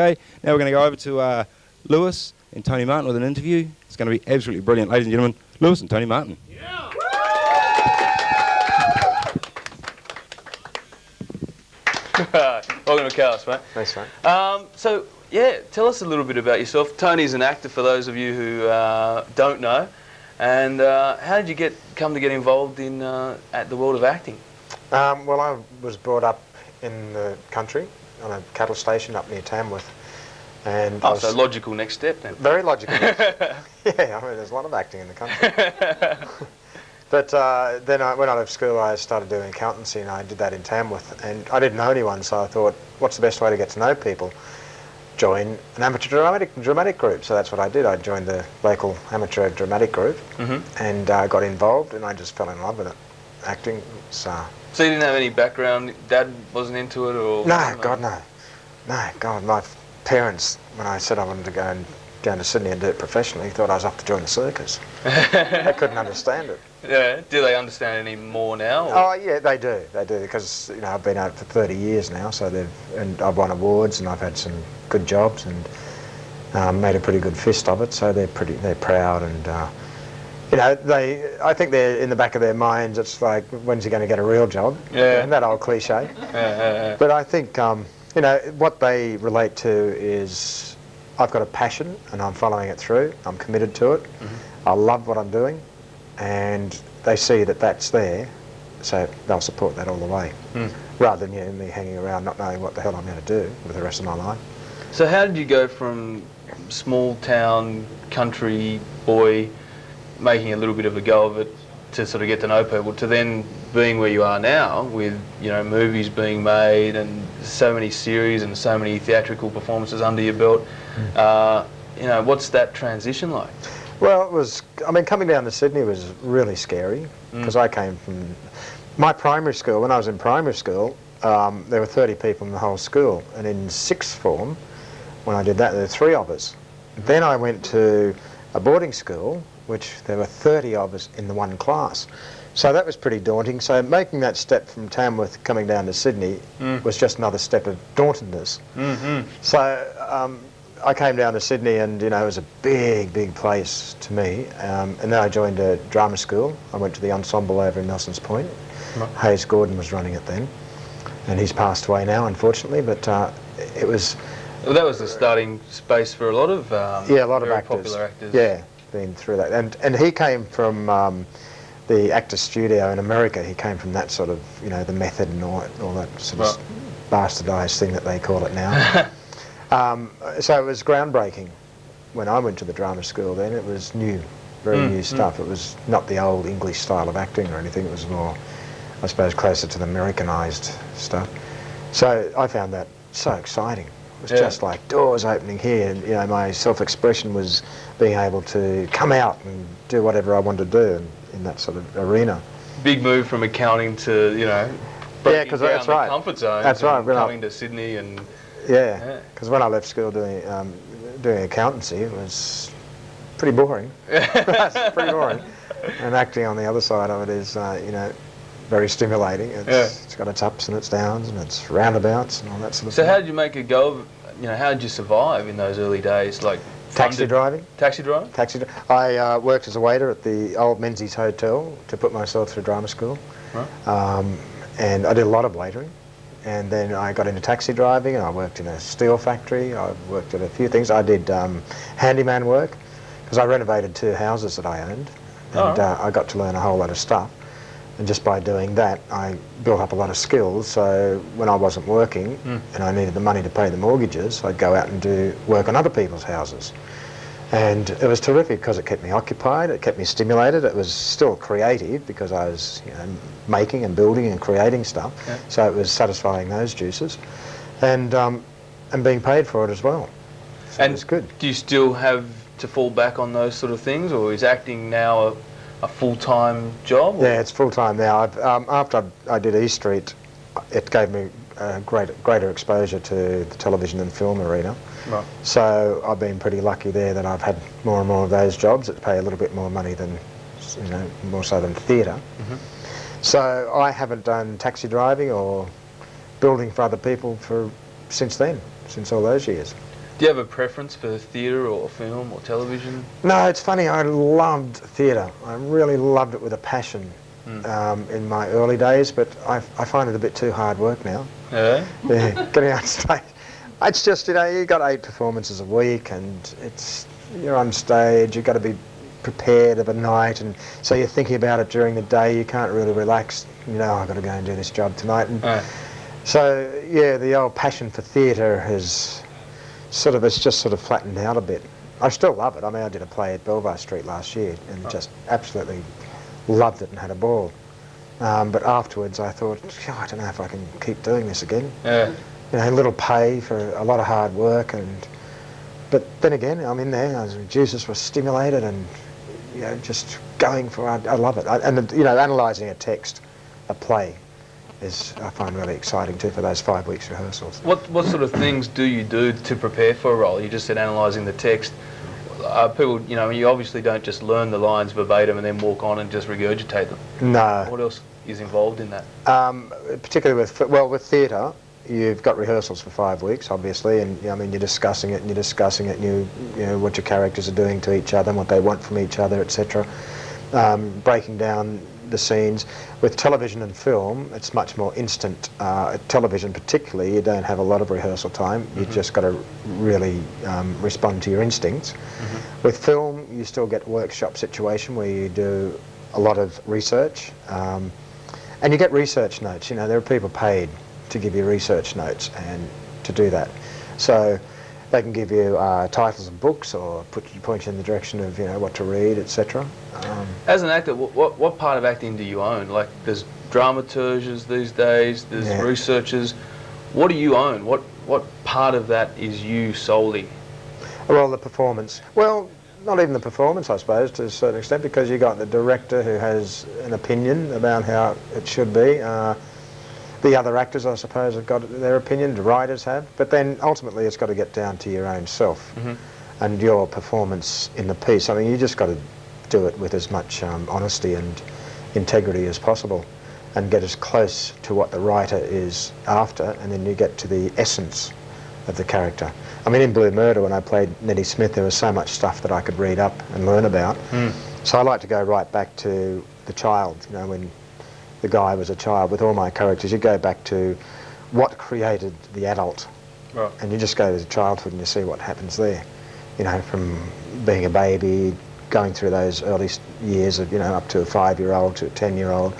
Okay, now we're going to go over to Lewis and Tony Martin with an interview. It's going to be absolutely brilliant. Ladies and gentlemen, Lewis and Tony Martin. Yeah. Welcome to Chaos, mate. Thanks, mate. So, yeah, tell us a little bit about yourself. Tony's an actor, for those of you who don't know. And how did you come to get involved in at the world of acting? Well, I was brought up in the country on a cattle station up near Tamworth. And so logical next step then. Very logical. Yeah, I mean, there's a lot of acting in the country. But then when I left school, I started doing accountancy, and I did that in Tamworth. And I didn't know anyone, so I thought, what's the best way to get to know people? Join an amateur dramatic group. So that's what I did. I joined the local amateur dramatic group, and got involved, and I just fell in love with it. Acting. So you didn't have any background? Dad wasn't into it, or? No, God, no. No, God, my parents, when I said I wanted to go to Sydney and do it professionally, thought I was off to join the circus. They couldn't understand it. Yeah. Do they understand any more now? Or? Oh yeah, they do, because I've been out for 30 years now, so and I've won awards, and I've had some good jobs, and made a pretty good fist of it. So they're proud, and I think they're in the back of their minds. It's like, when's he going to get a real job? Yeah. And that old cliche. But I think what they relate to is I've got a passion, and I'm following it through. I'm committed to it. I love what I'm doing. And they see that that's there, so they'll support that all the way, rather than me hanging around not knowing what the hell I'm going to do with the rest of my life. So how did you go from small town country boy making a little bit of a go of it to sort of get to know people, to then being where you are now with movies being made and so many series and so many theatrical performances under your belt? What's that transition like? Well, coming down to Sydney was really scary, because I came from my primary school. When I was in primary school, there were 30 people in the whole school, and in sixth form, when I did that, there were 3 of us. Then I went to a boarding school, which there were 30 of us in the one class. So that was pretty daunting. So making that step from Tamworth coming down to Sydney was just another step of dauntedness. So I came down to Sydney, and it was a big place to me. And then I joined a drama school. I went to the ensemble over in Nelson's Point. Hayes Gordon was running it then, and he's passed away now, unfortunately. But it was. Well, that was the starting space for a lot of a lot of actors. Popular actors. Yeah, been through that, and he came from the Actors Studio in America. He came from that sort of the method and all that sort of bastardised thing that they call it now. So it was groundbreaking when I went to the drama school then. It was new, very new stuff. It was not the old English style of acting or anything. It was more, I suppose, closer to the Americanised stuff. So I found that so exciting. It was just like doors opening here, and my self-expression was being able to come out and do whatever I wanted to do in that sort of arena. Big move from accounting to, breaking because down that's the right. comfort zone. That's right. Coming to Sydney and... Yeah, because when I left school doing accountancy, it was pretty boring. It's pretty boring. And acting on the other side of it is, very stimulating. It's got its ups and its downs and its roundabouts and all that sort of So thing. how did you make a go of it? How did you survive in those early days? Like Taxi driving. Taxi driving? I worked as a waiter at the old Menzies Hotel to put myself through drama school. Right. And I did a lot of waitering. And then I got into taxi driving, and I worked in a steel factory. I worked at a few things. I did handyman work, because I renovated 2 houses that I owned, and I got to learn a whole lot of stuff. And just by doing that, I built up a lot of skills. So when I wasn't working and I needed the money to pay the mortgages, I'd go out and do work on other people's houses. And it was terrific because it kept me occupied, it kept me stimulated. It was still creative because I was making and building and creating stuff. Yeah. So it was satisfying those juices, and being paid for it as well. So it was good. Do you still have to fall back on those sort of things, or is acting now a full-time job? Or? Yeah, it's full-time now. After I did E Street, it gave me greater exposure to the television and film arena. Right. So I've been pretty lucky there that I've had more and more of those jobs that pay a little bit more money than, more so than theatre. So I haven't done taxi driving or building for other people since all those years. Do you have a preference for theatre or film or television? No, it's funny, I loved theatre. I really loved it with a passion in my early days, but I find it a bit too hard work now. Yeah? Yeah, getting on stage. It's just, you know, you got 8 performances a week and you're on stage, you've got to be prepared of a night, and so you're thinking about it during the day, you can't really relax, you know, I've got to go and do this job tonight. And so, yeah, the old passion for theatre has it's just sort of flattened out a bit. I still love it. I mean, I did a play at Belvoir Street last year and just absolutely loved it and had a ball. But afterwards I thought, I don't know if I can keep doing this again. Yeah. You know, a little pay for a lot of hard work, but then again, I'm in there, juices were stimulated and, you know, just going for it. I love it. And, you know, analysing a text, a play, I find really exciting too for those 5 weeks rehearsals. What sort of things do you do to prepare for a role? You just said analysing the text. People, you know, you obviously don't just learn the lines verbatim and then walk on and just regurgitate them. No. What else is involved in that? Particularly with theatre, you've got rehearsals for 5 weeks, obviously, and I mean, you're discussing it, and you know what your characters are doing to each other and what they want from each other, etc. Breaking down the scenes. With television and film, it's much more instant. Television particularly, you don't have a lot of rehearsal time. You've just got to really respond to your instincts. With film, you still get a workshop situation where you do a lot of research, and you get research notes. You know, there are people paid to give you research notes and to do that. So they can give you titles of books or point you in the direction of, you know, what to read, etc. As an actor, what part of acting do you own? Like, there's dramaturges these days, there's researchers. What do you own? What part of that is you solely? Well, the performance. Well, not even the performance, I suppose, to a certain extent, because you've got the director who has an opinion about how it should be. The other actors, I suppose, have got their opinion, the writers have, but then ultimately it's got to get down to your own self and your performance in the piece. I mean, you just got to do it with as much honesty and integrity as possible and get as close to what the writer is after, and then you get to the essence of the character. I mean, in Blue Murder, when I played Nettie Smith, there was so much stuff that I could read up and learn about. So I like to go right back to the child, you know, when the guy was a child. With all my characters, you go back to what created the adult, and you just go to childhood and you see what happens there. You know, from being a baby, going through those early years of, you know, up to a 5-year-old to a 10-year-old,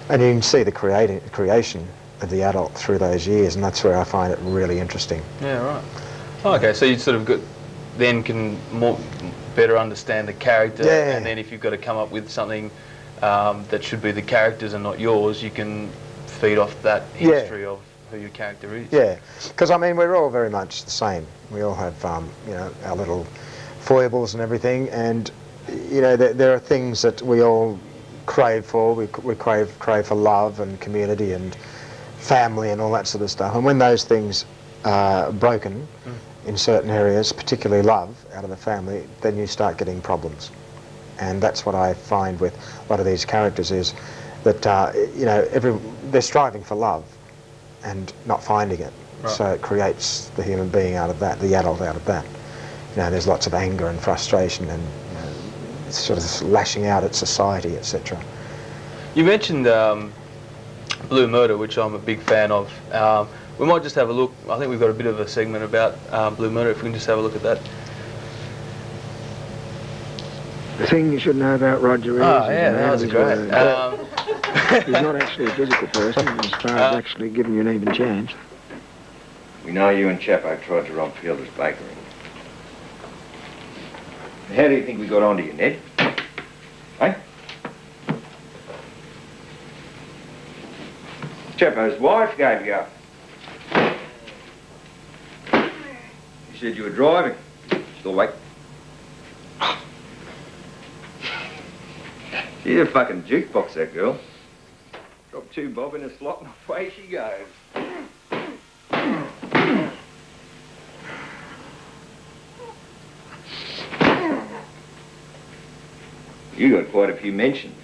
and you can see the creation of the adult through those years, and that's where I find it really interesting. Yeah, right. Oh, okay, so you sort of then can better understand the character, and then if you've got to come up with something that should be the characters and not yours, you can feed off that history of who your character is. Yeah, because I mean, we're all very much the same. We all have, you know, our little foibles and everything, and you know, there are things that we all crave for. We crave for love and community and family and all that sort of stuff. And when those things are broken in certain areas, particularly love out of the family, then you start getting problems. And that's what I find with a lot of these characters is that, you know, they're striving for love and not finding it. So it creates the human being out of that, the adult out of that. You know, there's lots of anger and frustration and, you know, it's sort of lashing out at society, etc. You mentioned Blue Murder, which I'm a big fan of. We might just have a look. I think we've got a bit of a segment about Blue Murder, if we can just have a look at that. The thing you should know about Roger is that was great. He's not actually a physical person as far as actually giving you an even chance. We know you and Chapo tried to rob Fielder's bakery. How do you think we got onto you, Ned? Eh? Chapo's wife gave you up. She said you were driving. Still awake? She's a fucking jukebox, that girl. Drop 2 bob in a slot and away she goes. You got quite a few mentions.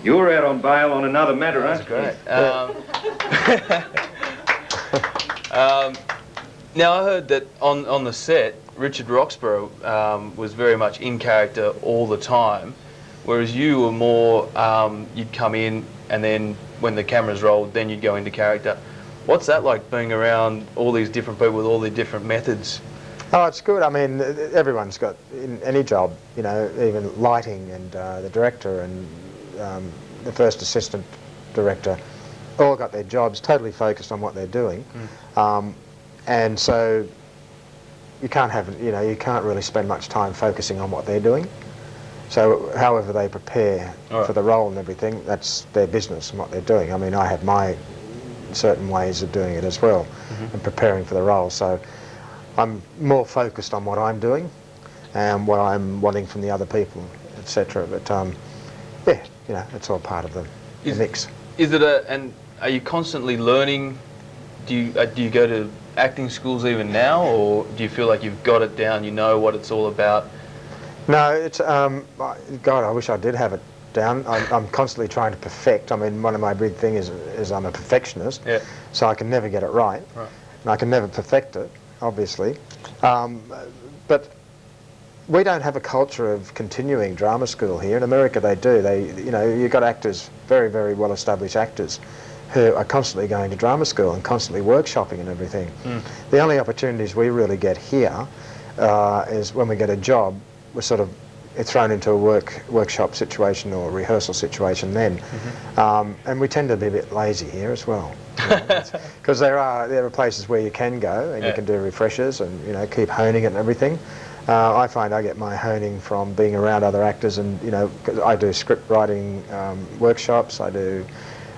You're out on bail on another matter, aren't you? That's great. Now I heard that on the set, Richard Roxburgh was very much in character all the time, whereas you were more, you'd come in and then when the cameras rolled, then you'd go into character. What's that like, being around all these different people with all the different methods? Oh, it's good. I mean, everyone's got, in any job, you know, even lighting and the director and the first assistant director, all got their jobs totally focused on what they're doing. And so you can't have, you know, you can't really spend much time focusing on what they're doing. So however they prepare for the role and everything, that's their business and what they're doing. I mean, I have my certain ways of doing it as well and preparing for the role. So I'm more focused on what I'm doing and what I'm wanting from the other people, etc. But yeah, you know, it's all part of the mix. Is it and are you constantly learning? Do you go to acting schools even now, or do you feel like you've got it down, you know what it's all about? No, it's, God, I wish I did have it down. I'm constantly trying to perfect. I mean, one of my big things is I'm a perfectionist, so I can never get it right. And I can never perfect it, obviously. But we don't have a culture of continuing drama school here. In America they do. You know, you've got actors, very, very well-established actors, who are constantly going to drama school and constantly workshopping and everything. The only opportunities we really get here is when we get a job, we're sort of thrown into a workshop situation or a rehearsal situation then. And we tend to be a bit lazy here as well. Because there are places where you can go and you can do refreshers and, you know, keep honing it and everything. I find I get my honing from being around other actors, and, you know, 'cause I do script writing workshops.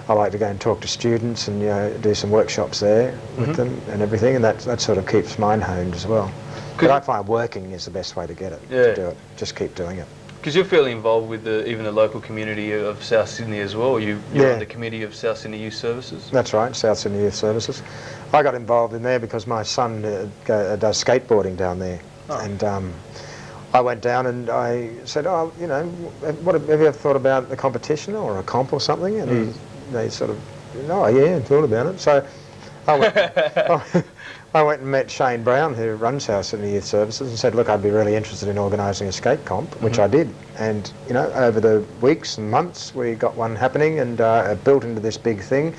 I like to go and talk to students and, you know, do some workshops there with them and everything, and that sort of keeps mine honed as well. But I find working is the best way to get it, to do it. Just keep doing it. Because you're fairly involved with even the local community of South Sydney as well. You're on the committee of South Sydney Youth Services? That's right, South Sydney Youth Services. I got involved in there because my son does skateboarding down there. And I went down and I said, oh, you know, have you ever thought about a competition or a comp or something? And they sort of, oh yeah, thought about it. So I went, I went and met Shane Brown, who runs South Sydney Youth Services, and said, look, I'd be really interested in organising a skate comp, which I did. And, you know, over the weeks and months, we got one happening and it built into this big thing.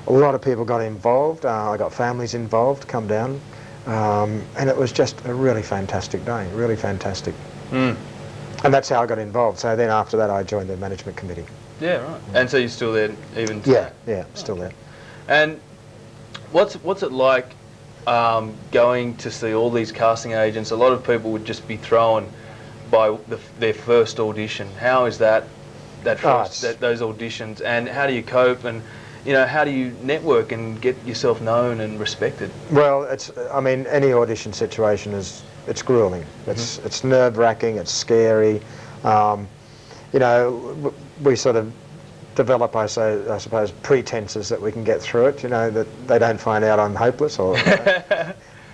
A lot of people got involved. I got families involved, come down. And it was just a really fantastic day, really fantastic. And that's how I got involved. So then after that, I joined the management committee. Yeah, right. And so you're still there even today? Yeah, still there. And what's it like going to see all these casting agents? A lot of people would just be thrown by their first audition. How is those auditions, and how do you cope, and, you know, how do you network and get yourself known and respected? Well, I mean, any audition situation it's grueling. It's nerve-wracking, it's scary. You know, we sort of develop, I suppose, pretenses that we can get through it, you know, that they don't find out I'm hopeless or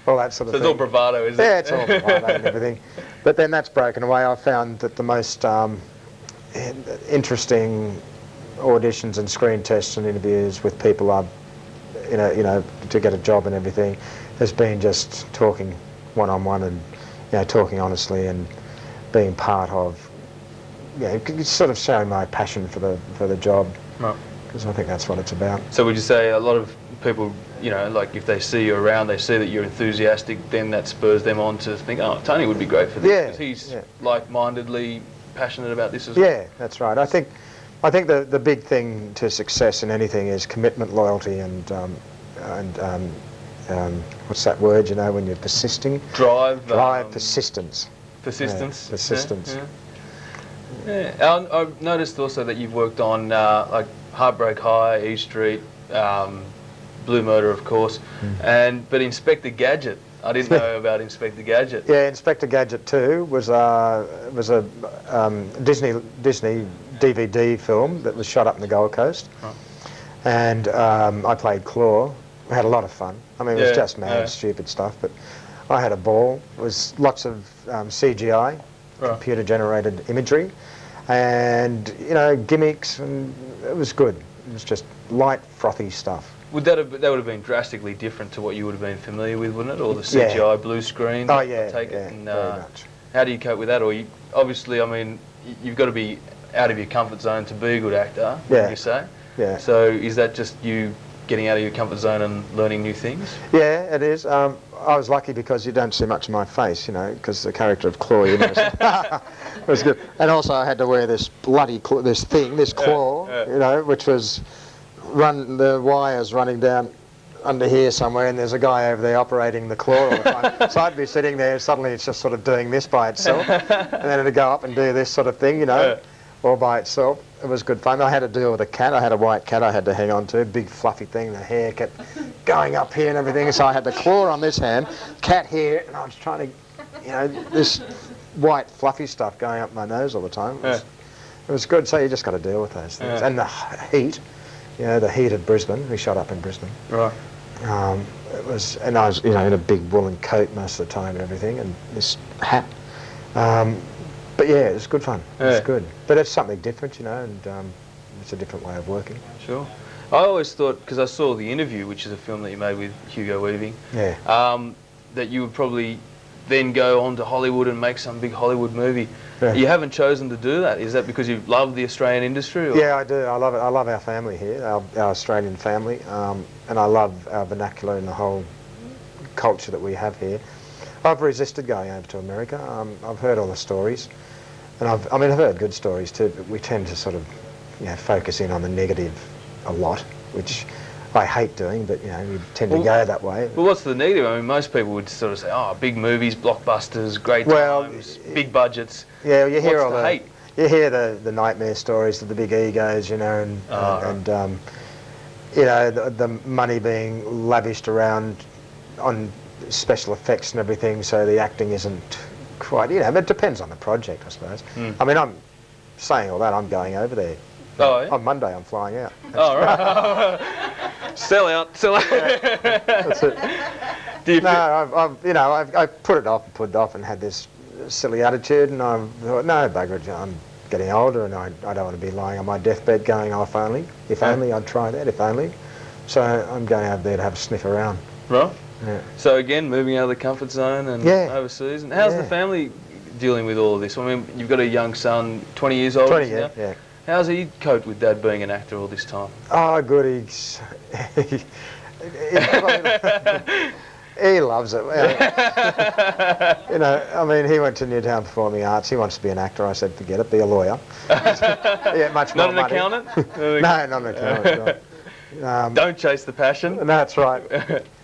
all that sort of thing. So it's all bravado, is it? Yeah, it's all bravado and everything. But then that's broken away. I found that the most interesting auditions and screen tests and interviews with people you know, to get a job and everything has been just talking one-on-one and, you know, talking honestly and being part of, yeah, sort of showing my passion for the job, because I think that's what it's about. So would you say a lot of people, you know, like if they see you around, they see that you're enthusiastic, then that spurs them on to think, oh, Tony would be great for this, because he's like-mindedly passionate about this as well? Yeah, that's right. I think the big thing to success in anything is commitment, loyalty, and what's that word, you know, when you're persisting? Drive, persistence. Persistence? Yeah, persistence. Yeah. I've noticed also that you've worked on like Heartbreak High, E Street, Blue Murder, of course, but Inspector Gadget. I didn't know about Inspector Gadget. Yeah, Inspector Gadget 2 was a Disney DVD film that was shot up in the Gold Coast, and I played Claw. We had a lot of fun. I mean, it was just mad, stupid stuff, but I had a ball. It was lots of CGI. Computer-generated imagery, and, you know, gimmicks, and it was good. It was just light, frothy stuff. Would that would have been drastically different to what you would have been familiar with, wouldn't it? Or the CGI blue screen? Oh yeah, I take yeah, it. And, very much. how do you cope with that? Or obviously, I mean, you've got to be out of your comfort zone to be a good actor. Yeah. You say. Yeah. So is that just you getting out of your comfort zone and learning new things? Yeah, it is. I was lucky because you don't see much of my face, you know, because the character of Claw, you know, it was good. And also I had to wear this bloody this claw, you know, which was the wires running down under here somewhere, and there's a guy over there operating the claw all the time. So I'd be sitting there, suddenly it's just sort of doing this by itself, and then it'd go up and do this sort of thing, you know, all by itself. It was good fun. I had to deal with a cat. I had a white cat I had to hang on to, big fluffy thing. The hair kept going up here and everything, so I had the claw on this hand, cat here, and I was trying to, you know, this white fluffy stuff going up my nose all the time. It was good. So you just got to deal with those things. And the heat. You know, the heat of Brisbane. We shot up in Brisbane. Right. It was, and I was, you know, in a big woolen coat most of the time and everything, and this hat. But yeah, it was good fun. It was good. But it's something different, you know, and it's a different way of working. Sure. I always thought, because I saw The Interview, which is a film that you made with Hugo Weaving, that you would probably then go on to Hollywood and make some big Hollywood movie. Yeah. You haven't chosen to do that. Is that because you love the Australian industry? Or? Yeah, I do. I love it. I love our family here, our Australian family, and I love our vernacular and the whole culture that we have here. I've resisted going over to America. I've heard all the stories, and I've heard good stories too, but we tend to sort of, you know, focus in on the negative a lot, which I hate doing, but you know, we tend to go that way. Well, what's the negative? I mean, most people would sort of say, "Oh, big movies, blockbusters, great times, big budgets." Yeah, you hear all the hate? You hear the nightmare stories of the big egos, you know, and you know, the money being lavished around on special effects and everything, so the acting isn't quite, you know, but it depends on the project, I suppose. I mean, I'm saying all that, I'm going over there. Oh, yeah? On Monday, I'm flying out. Oh, right. Sell out. That's it. I put it off and had this silly attitude, and I thought, no, bugger it, I'm getting older, and I don't want to be lying on my deathbed going, if only I'd try that, if only. So I'm going over there to have a sniff around. Right. Yeah. So again, moving out of the comfort zone and overseas. And how's the family dealing with all of this? I mean, you've got a young son, 20 years old. 20, yeah. How's he coped with Dad being an actor all this time? Oh, good. He loves it. You know, I mean, he went to Newtown Performing Arts. He wants to be an actor. I said, forget it, be a lawyer. Yeah, much more money. Not an accountant? No, not an accountant. No. Don't chase the passion. That's right.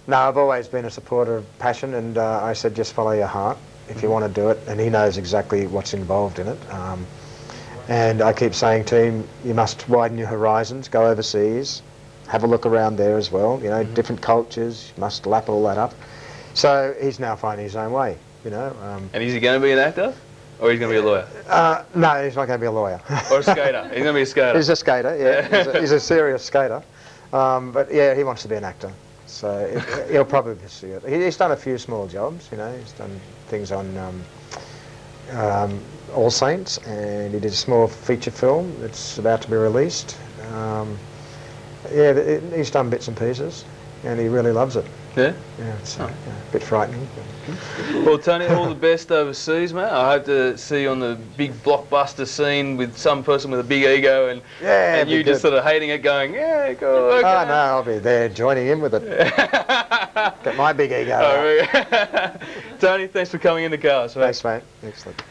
No, I've always been a supporter of passion, and I said, just follow your heart if you want to do it. And he knows exactly what's involved in it. And I keep saying to him, you must widen your horizons, go overseas, have a look around there as well, you know, different cultures, you must lap all that up. So he's now finding his own way, you know. And is he going to be an actor? Or he's going to be a lawyer? No, he's not going to be a lawyer. Or a skater? He's going to be a skater? He's a skater, yeah. He's a serious skater. But yeah, he wants to be an actor. So he'll probably pursue it. He's done a few small jobs, you know, he's done things on All Saints, and he did a small feature film that's about to be released. Yeah, he's done bits and pieces, and he really loves it. Yeah? Yeah, it's a bit frightening. Well, Tony, all the best overseas, mate. I hope to see you on the big blockbuster scene with some person with a big ego and you just sort of hating it, going, yeah, cool, okay. Oh, no, I'll be there joining in with it. Get my big ego out. Tony, thanks for coming in the car. Thanks, mate. Excellent.